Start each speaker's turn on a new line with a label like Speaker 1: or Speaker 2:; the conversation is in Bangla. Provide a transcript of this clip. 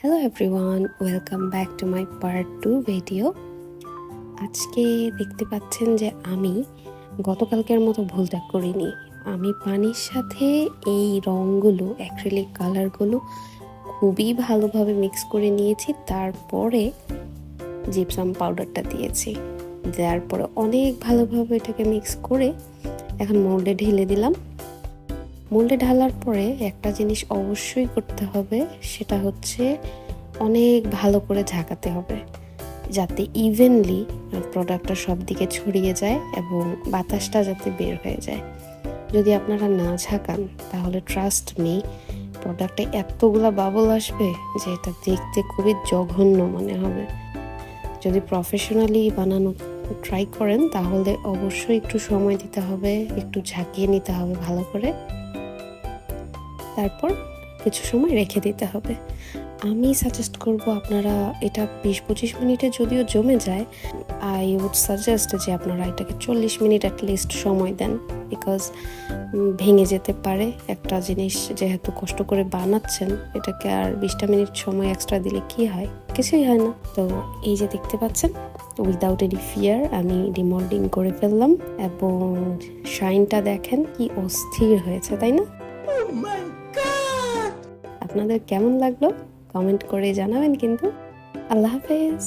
Speaker 1: Hello everyone, welcome back to my part 2 video. আজকে দেখতে পাচ্ছেন যে আমি গতকালকের মতো ভুলটা করিনি। আমি পানির সাথে এই রঙগুলো, অ্যাক্রিলিক কালারগুলো খুবই ভালোভাবে মিক্স করে নিয়েছি। তারপরে জিপসাম পাউডারটা দিয়েছি, দেওয়ার পরে অনেক ভালোভাবে এটাকে মিক্স করে এখন মোল্ডে ঢেলে দিলাম। মোল্ডে ঢালার পরে একটা জিনিস অবশ্যই করতে হবে, সেটা হচ্ছে অনেক ভালো করে ঝাঁকাতে হবে যাতে ইভেনলি প্রোডাক্টটা সব দিকে ছড়িয়ে যায় এবং বাতাসটা যাতে বের হয়ে যায়। যদি আপনারা না ঝাঁকান তাহলে ট্রাস্ট মি, প্রোডাক্টে এতগুলা বাবল আসবে যে এটা দেখতে খুবই জঘন্য মনে হবে। যদি প্রফেশনালি বানানো ট্রাই করেন তাহলে অবশ্যই একটু সময় দিতে হবে, একটু ঝাঁকিয়ে নিতে হবে ভালো করে, তারপর কিছু সময় রেখে দিতে হবে। আমি সাজেস্ট করব আপনারা এটা 20-25 মিনিটে যদিও জমে যায়, আই উড সাজেস্ট যে আপনারা এটাকে 40 মিনিট অ্যাটলিস্ট সময় দেন, বিকজ ভেঙে যেতে পারে। একটা জিনিস যেহেতু কষ্ট করে বানাচ্ছেন, এটাকে আর 20টা মিনিট সময় এক্সট্রা দিলে কি হয়? কিছুই হয় না। তো এই যে দেখতে পাচ্ছেন, উইদাউট এনি ফিয়ার আমি ডিমোল্ডিং করে ফেললাম এবং শাইনটা দেখেন কি অস্থির হয়েছে, তাই না? আপনাদের কেমন লাগলো কমেন্ট করে জানাবেন কিন্তু। আল্লাহ হাফেজ।